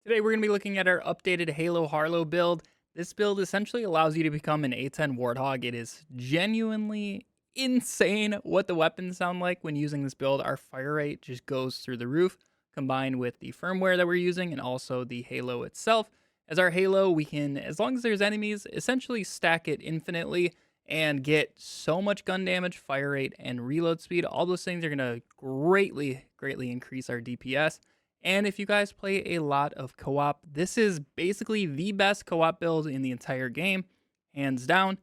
Today we're going to be looking at our updated Halo Harlowe build. This build essentially allows you to become an A10 Warthog. It is genuinely insane what the weapons sound like when using this build. Our fire rate just goes through the roof, combined with the firmware that we're using and also the Halo itself. As our Halo, we can, as long as there's enemies, essentially stack it infinitely and get so much gun damage, fire rate, and reload speed. All those things are going to greatly increase our DPS. And if you guys play a lot of co-op, this is basically the best co-op build in the entire game, hands down.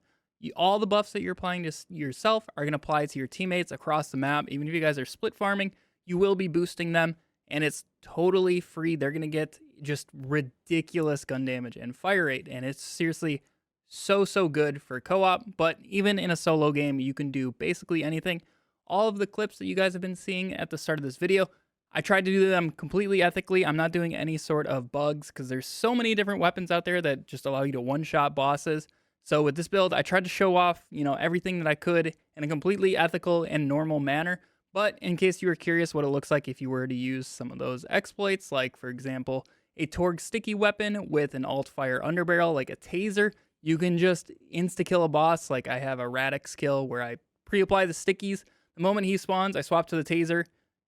All the buffs that you're applying to yourself are going to apply to your teammates across the map. Even if you guys are split farming, you will be boosting them, and it's totally free. They're going to get just ridiculous gun damage and fire rate, and it's seriously so good for co-op. But even in a solo game, you can do basically anything. All of the clips that you guys have been seeing at the start of this video, I tried to do them completely ethically. I'm not doing any sort of bugs because there's so many different weapons out there that just allow you to one-shot bosses. So with this build, I tried to show off, everything that I could in a completely ethical and normal manner. But in case you were curious what it looks like if you were to use some of those exploits, like for example, a Torg sticky weapon with an alt-fire underbarrel, like a taser, you can just insta-kill a boss. Like I have a Radix kill where I pre-apply the stickies. The moment he spawns, I swap to the taser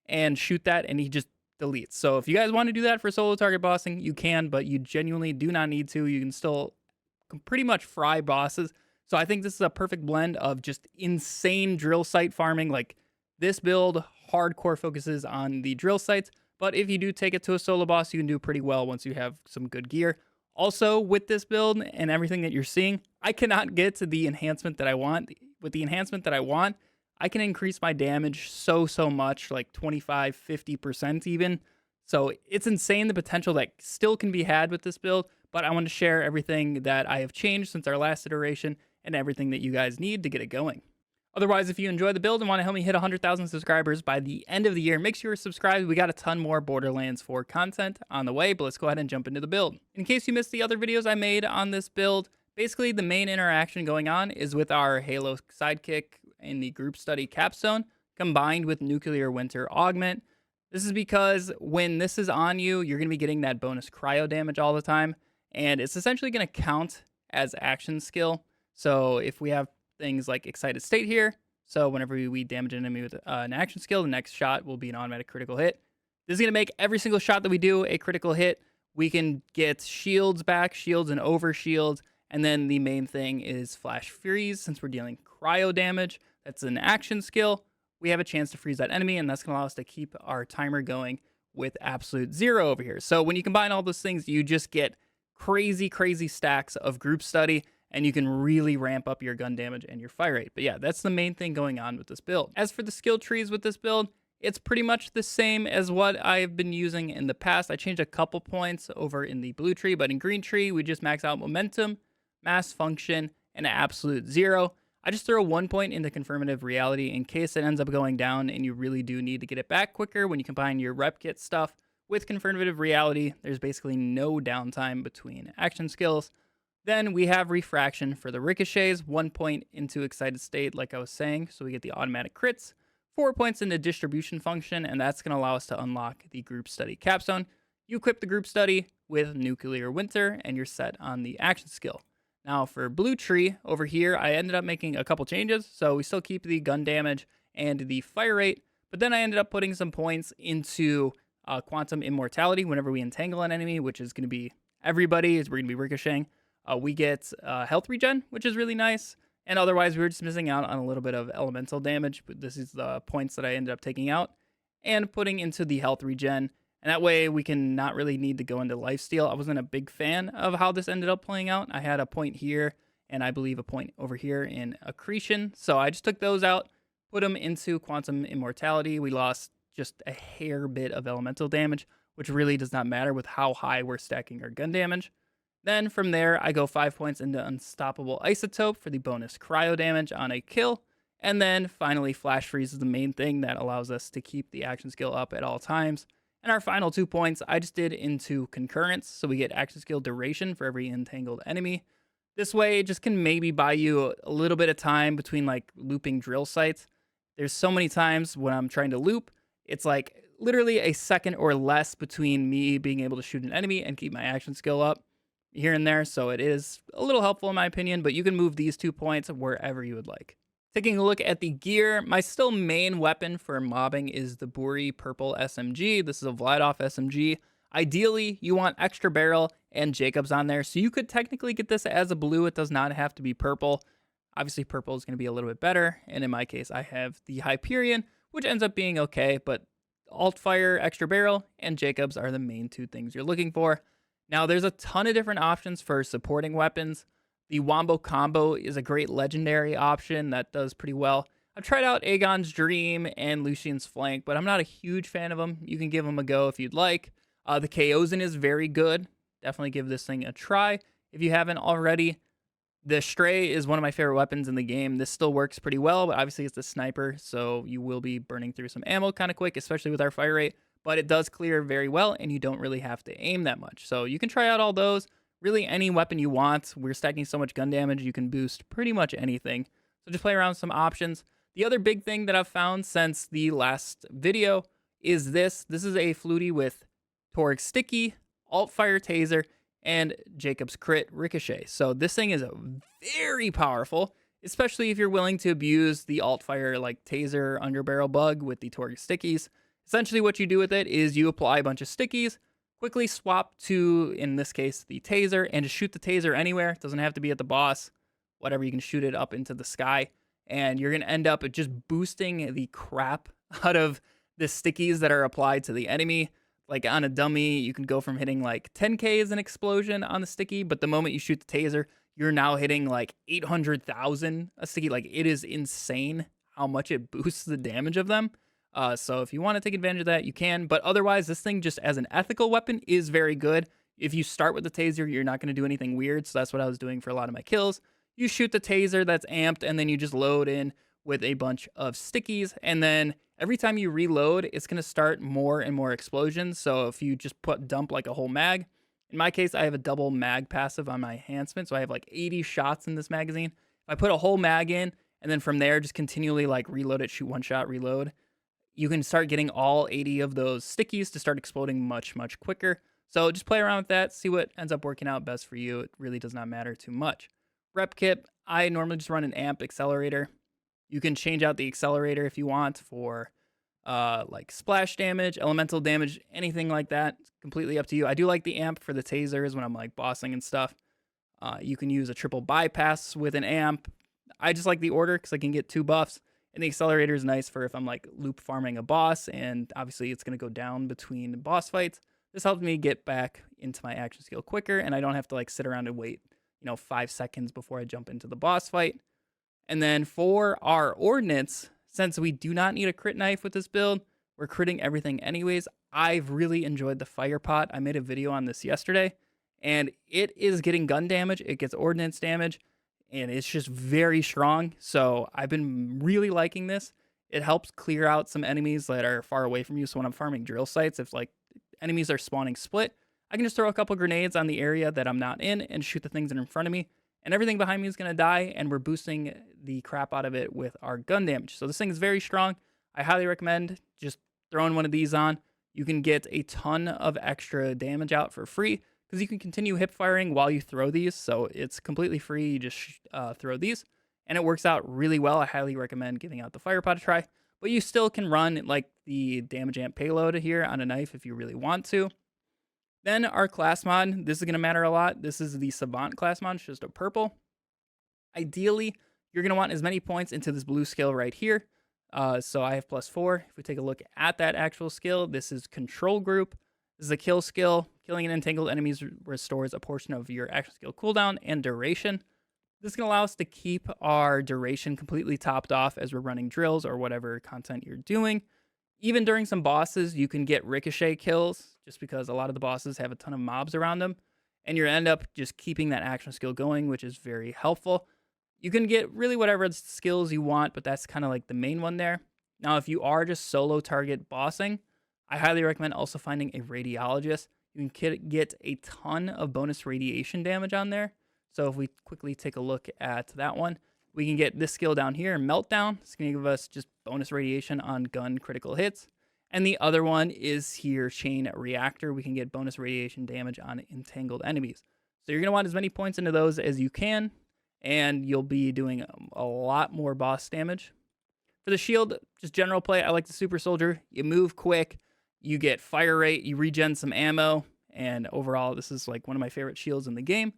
and shoot that, and he just deletes. So if you guys want to do that for solo target bossing, you can, but you genuinely do not need to. You can still pretty much fry bosses. So I think this is a perfect blend of just insane drill site farming. Like this build hardcore focuses on the drill sites, but if you do take it to a solo boss, you can do pretty well once you have some good gear. Also, with this build and everything that you're seeing, I cannot get to the enhancement that I want. With the enhancement that I want, I can increase my damage so much, like 25, 50% even. So it's insane the potential that still can be had with this build, but I want to share everything that I have changed since our last iteration and everything that you guys need to get it going. Otherwise, if you enjoy the build and want to help me hit 100,000 subscribers by the end of the year, make sure you're subscribed. We got a ton more Borderlands 4 content on the way, but let's go ahead and jump into the build. In case you missed the other videos I made on this build, basically the main interaction going on is with our Halo sidekick in the group study capstone combined with nuclear winter augment. This is because when this is on you, you're going to be getting that bonus cryo damage all the time, and it's essentially going to count as action skill. So if we have things like excited state here, so whenever we damage an enemy with an action skill, the next shot will be an automatic critical hit. This is going to make every single shot that we do a critical hit. We can get shields back, shields and over shields, and then the main thing is flash freeze. Since we're dealing cryo damage, that's an action skill, we have a chance to freeze that enemy, and that's going to allow us to keep our timer going with absolute zero over here. So when you combine all those things, you just get crazy stacks of group study, and you can really ramp up your gun damage and your fire rate. But yeah, that's the main thing going on with this build. As for the skill trees with this build, it's pretty much the same as what I've been using in the past. I changed a couple points over in the blue tree, but in green tree, we just max out momentum, mass function, and absolute zero. I just throw 1 point into confirmative reality in case it ends up going down and you really do need to get it back quicker. When you combine your rep kit stuff with confirmative reality, there's basically no downtime between action skills. Then we have refraction for the ricochets, 1 point into excited state, like I was saying, so we get the automatic crits, 4 points into distribution function, and that's going to allow us to unlock the group study capstone. You equip the group study with nuclear winter, and you're set on the action skill. Now for blue tree over here, I ended up making a couple changes. So we still keep the gun damage and the fire rate, but then I ended up putting some points into quantum immortality whenever we entangle an enemy, which is going to be everybody, as we're going to be ricocheting. We get health regen, which is really nice. And otherwise, we were just missing out on a little bit of elemental damage, but this is the points that I ended up taking out and putting into the health regen. And that way we can not really need to go into lifesteal. I wasn't a big fan of how this ended up playing out. I had a point here and I believe a point over here in accretion. So I just took those out, put them into quantum immortality. We lost just a hair bit of elemental damage, which really does not matter with how high we're stacking our gun damage. Then from there, I go 5 points into unstoppable isotope for the bonus cryo damage on a kill. And then finally, flash freeze is the main thing that allows us to keep the action skill up at all times. And our final 2 points, I just did into concurrence, so we get action skill duration for every entangled enemy. This way, it just can maybe buy you a little bit of time between like looping drill sites. There's so many times when I'm trying to loop, it's like literally a second or less between me being able to shoot an enemy and keep my action skill up here and there. So it is a little helpful in my opinion, but you can move these 2 points wherever you would like. Taking a look at the gear, my still main weapon for mobbing is the Buri Purple SMG. This is a Vladoff SMG. Ideally, you want extra barrel and Jacobs on there. So you could technically get this as a blue. It does not have to be purple. Obviously, purple is going to be a little bit better. And in my case, I have the Hyperion, which ends up being okay. But alt fire, extra barrel, and Jacobs are the main 2 things you're looking for. Now, there's a ton of different options for supporting weapons. The Wombo Combo is a great legendary option that does pretty well. I've tried out Aegon's Dream and Lucian's Flank, but I'm not a huge fan of them. You can give them a go if you'd like. The Kaozin is very good. Definitely give this thing a try if you haven't already. The Stray is one of my favorite weapons in the game. This still works pretty well, but obviously it's a sniper, so you will be burning through some ammo kind of quick, especially with our fire rate. But it does clear very well, and you don't really have to aim that much. So you can try out all those. Really, any weapon you want. We're stacking so much gun damage, you can boost pretty much anything. So just play around with some options. The other big thing that I've found since the last video is this. This is a Flutie with Torgue Sticky, Alt Fire Taser, and Jacob's Crit Ricochet. So this thing is very powerful, especially if you're willing to abuse the Alt Fire like Taser underbarrel bug with the Torgue Stickies. Essentially what you do with it is you apply a bunch of stickies, quickly swap to, in this case, the taser, and just shoot the taser anywhere. It doesn't have to be at the boss. Whatever, you can shoot it up into the sky. And you're going to end up just boosting the crap out of the stickies that are applied to the enemy. Like on a dummy, you can go from hitting like 10k as an explosion on the sticky, but the moment you shoot the taser, you're now hitting like 800,000 a sticky. Like it is insane how much it boosts the damage of them. So if you want to take advantage of that, you can. But otherwise, this thing just as an ethical weapon is very good. If you start with the taser, you're not going to do anything weird. So that's what I was doing for a lot of my kills. You shoot the taser that's amped, and then you just load in with a bunch of stickies. And then every time you reload, it's going to start more and more explosions. So if you just dump like a whole mag, in my case, I have a double mag passive on my enhancement. So I have like 80 shots in this magazine. If I put a whole mag in, and then from there, just continually like reload it, shoot one shot, reload, you can start getting all 80 of those stickies to start exploding much, much quicker. So just play around with that, see what ends up working out best for you. It really does not matter too much. Rep kit, I normally just run an amp accelerator. You can change out the accelerator if you want for like splash damage, elemental damage, anything like that. It's completely up to you. I do like the amp for the tasers when I'm like bossing and stuff. You can use a triple bypass with an amp. I just like the order because I can get 2 buffs. And the accelerator is nice for if I'm like loop farming a boss, and obviously it's going to go down between boss fights. This helps me get back into my action skill quicker, and I don't have to like sit around and wait, 5 seconds before I jump into the boss fight. And then for our ordnance, since we do not need a crit knife with this build, we're critting everything anyways. I've really enjoyed the fire pot. I made a video on this yesterday, and it is getting gun damage. It gets ordnance damage. And it's just very strong. So I've been really liking this. It helps clear out some enemies that are far away from you. So when I'm farming drill sites, if like enemies are spawning split, I can just throw a couple grenades on the area that I'm not in and shoot the things that are in front of me. And everything behind me is going to die. And we're boosting the crap out of it with our gun damage. So this thing is very strong. I highly recommend just throwing one of these on. You can get a ton of extra damage out for free, because you can continue hip firing while you throw these. So it's completely free. You just throw these, and it works out really well. I highly recommend giving out the fire pot a try, but you still can run like the damage amp payload here on a knife if you really want to. Then our class mod, this is going to matter a lot. This is the Savant class mod. It's just a purple. Ideally, you're going to want as many points into this blue skill right here. So I have +4. If we take a look at that actual skill, this is control group. This is a kill skill. Killing an entangled enemies restores a portion of your action skill cooldown and duration. This can allow us to keep our duration completely topped off as we're running drills or whatever content you're doing. Even during some bosses, you can get ricochet kills just because a lot of the bosses have a ton of mobs around them. And you end up just keeping that action skill going, which is very helpful. You can get really whatever skills you want, but that's kind of like the main one there. Now, if you are just solo target bossing, I highly recommend also finding a radiologist. You can get a ton of bonus radiation damage on there. So if we quickly take a look at that one, we can get this skill down here, Meltdown. It's going to give us just bonus radiation on gun critical hits. And the other one is here, Chain Reactor. We can get bonus radiation damage on entangled enemies. So you're going to want as many points into those as you can, and you'll be doing a lot more boss damage. For the shield, just general play, I like the Super Soldier. You move quick, you get fire rate, you regen some ammo, and overall, this is like one of my favorite shields in the game.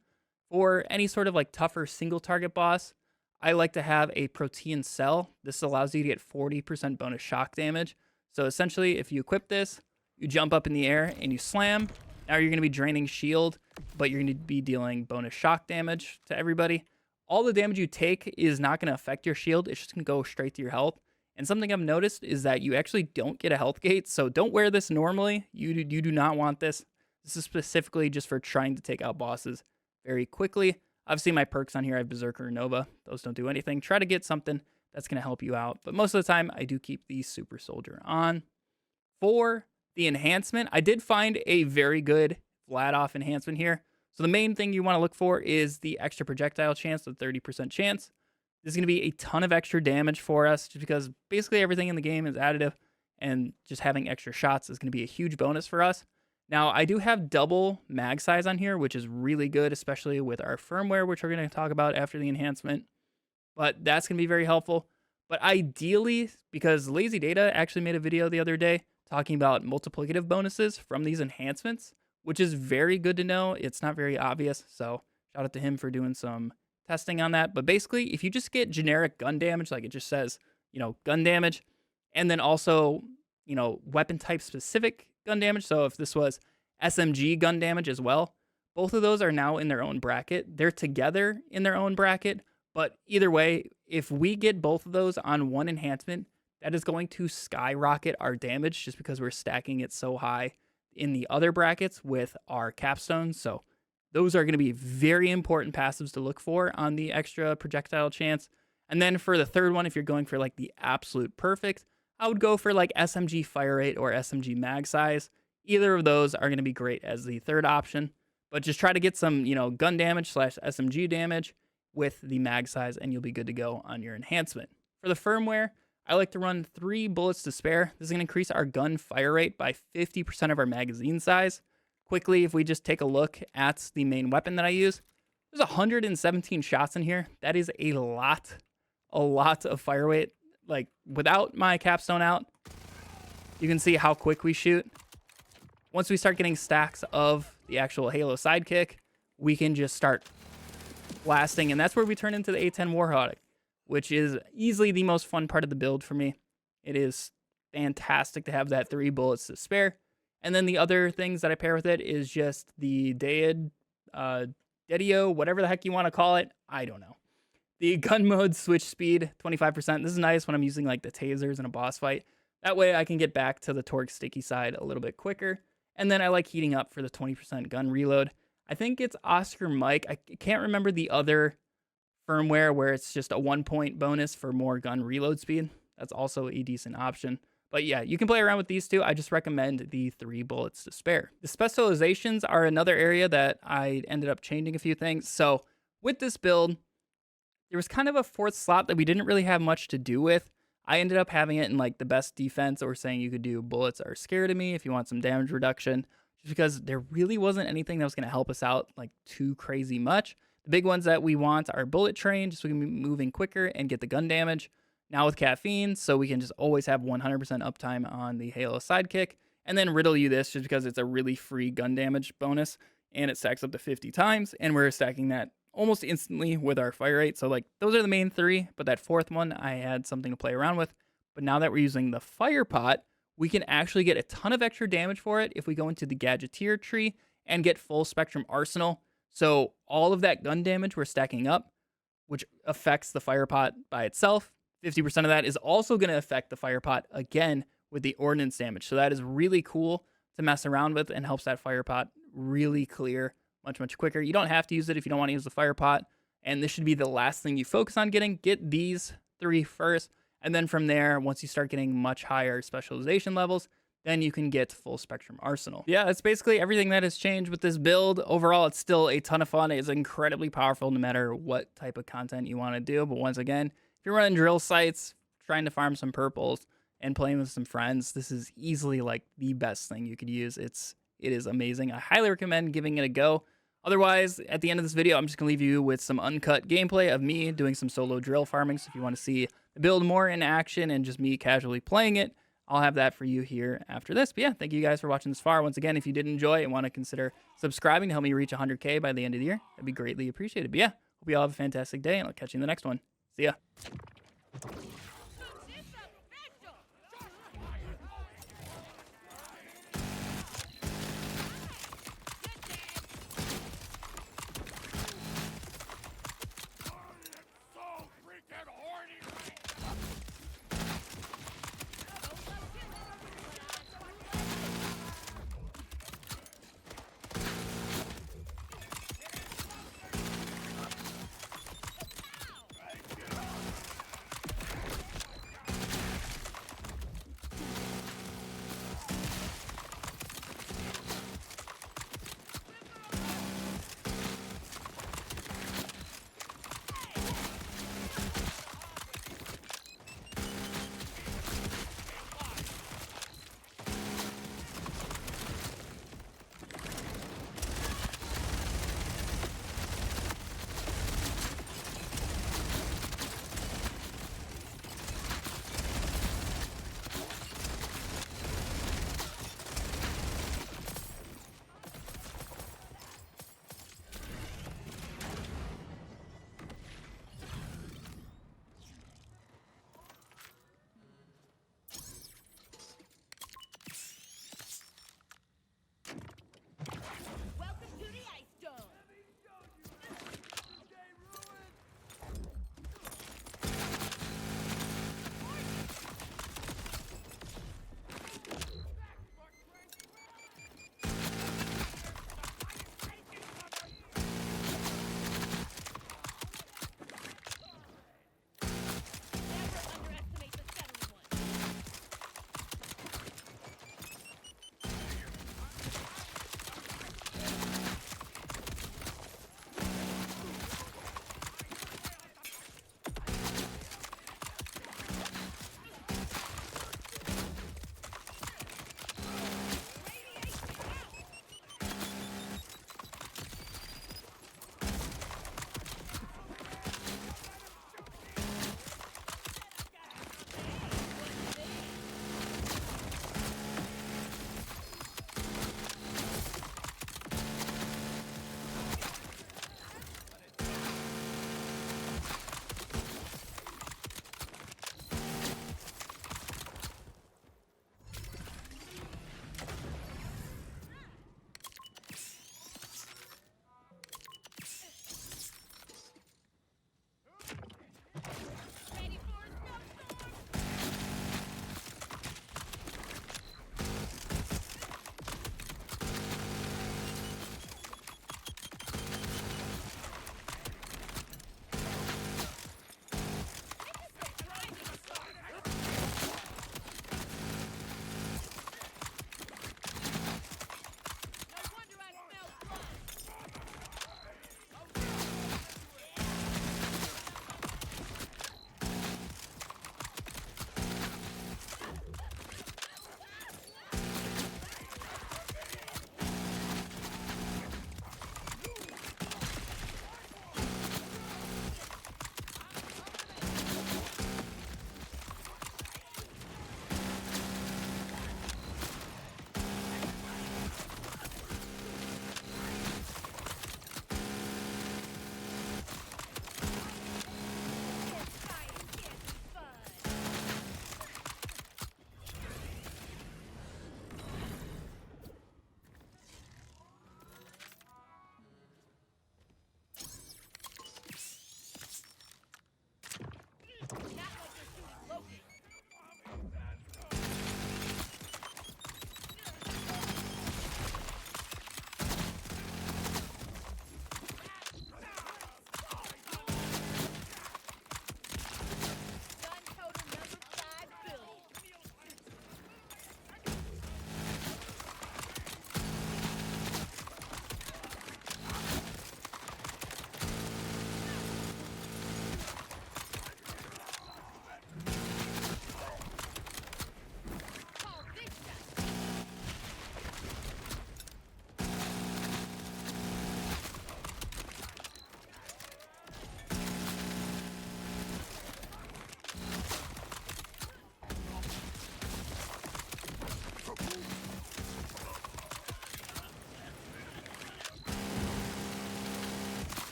For any sort of like tougher single target boss, I like to have a Protean Cell. This allows you to get 40% bonus shock damage. So essentially, if you equip this, you jump up in the air and you slam. Now you're going to be draining shield, but you're going to be dealing bonus shock damage to everybody. All the damage you take is not going to affect your shield. It's just going to go straight to your health. And something I've noticed is that you actually don't get a health gate. So don't wear this normally. You do not want this. This is specifically just for trying to take out bosses very quickly. Obviously, my perks on here, I have Berserker and Nova. Those don't do anything. Try to get something that's going to help you out. But most of the time, I do keep the Super Soldier on. For the enhancement, I did find a very good flat-off enhancement here. So the main thing you want to look for is the extra projectile chance, the 30% chance. This is going to be a ton of extra damage for us just because basically everything in the game is additive, and just having extra shots is going to be a huge bonus for us. Now, I do have double mag size on here, which is really good, especially with our firmware, which we're going to talk about after the enhancement. But that's going to be very helpful. But ideally, because Lazy Data actually made a video the other day talking about multiplicative bonuses from these enhancements, which is very good to know. It's not very obvious, so shout out to him for doing some testing on that. But basically, if you just get generic gun damage, like it just says, gun damage, and then also, weapon type specific gun damage. So if this was SMG gun damage as well, both of those are now in their own bracket. They're together in their own bracket, but either way, if we get both of those on one enhancement, that is going to skyrocket our damage just because we're stacking it so high in the other brackets with our capstones. So those are going to be very important passives to look for on the extra projectile chance. And then for the third one, if you're going for like the absolute perfect, I would go for like SMG fire rate or SMG mag size. Either of those are going to be great as the third option, but just try to get some, gun damage / SMG damage with the mag size, and you'll be good to go on your enhancement. For the firmware, I like to run 3 bullets to spare. This is going to increase our gun fire rate by 50% of our magazine size. Quickly, if we just take a look at the main weapon that I use, there's 117 shots in here. That is a lot of fire rate. Like, without my capstone out, you can see how quick we shoot. Once we start getting stacks of the actual Halo sidekick, we can just start blasting, and that's where we turn into the A10 Warthog, which is easily the most fun part of the build for me. It is fantastic to have that 3 bullets to spare. And then the other things that I pair with it is just the Dedio, whatever the heck you want to call it. I don't know. The gun mode switch speed, 25%. This is nice when I'm using like the tasers in a boss fight. That way I can get back to the torque sticky side a little bit quicker. And then I like heating up for the 20% gun reload. I think it's Oscar Mike. I can't remember the other firmware where it's just a 1-point bonus for more gun reload speed. That's also a decent option. But yeah, you can play around with these two. I just recommend the 3 bullets to spare. The specializations are another area that I ended up changing a few things. So with this build, there was kind of a 4th slot that we didn't really have much to do with. I ended up having it in like the best defense, or saying you could do bullets are scared of me if you want some damage reduction, just because there really wasn't anything that was going to help us out like too crazy much. The big ones that we want are bullet train, just so we can be moving quicker and get the gun damage. Now with caffeine, so we can just always have 100% uptime on the Halo sidekick. And then riddle you this just because it's a really free gun damage bonus, and it stacks up to 50 times, and we're stacking that almost instantly with our fire rate. So like those are the main 3, but that 4th one I had something to play around with. But now that we're using the fire pot, we can actually get a ton of extra damage for it if we go into the gadgeteer tree and get full spectrum arsenal. So all of that gun damage we're stacking up, which affects the fire pot by itself, 50% of that is also going to affect the fire pot again with the ordnance damage. So that is really cool to mess around with and helps that fire pot really clear much quicker. You don't have to use it if you don't want to use the fire pot, and this should be the last thing you focus on getting. Get these 3 first, and then from there, once you start getting much higher specialization levels, then you can get full spectrum arsenal. Yeah, that's basically everything that has changed with this build. Overall, it's still a ton of fun. It's incredibly powerful no matter what type of content you want to do. But once again, if you're running drill sites, trying to farm some purples, and playing with some friends, this is easily like the best thing you could use. It is amazing. I highly recommend giving it a go. Otherwise, at the end of this video, I'm just going to leave you with some uncut gameplay of me doing some solo drill farming. So if you want to see the build more in action and just me casually playing it, I'll have that for you here after this. But yeah, thank you guys for watching this far. Once again, if you did enjoy and want to consider subscribing to help me reach 100K by the end of the year, that'd be greatly appreciated. But yeah, hope you all have a fantastic day, and I'll catch you in the next one. See ya.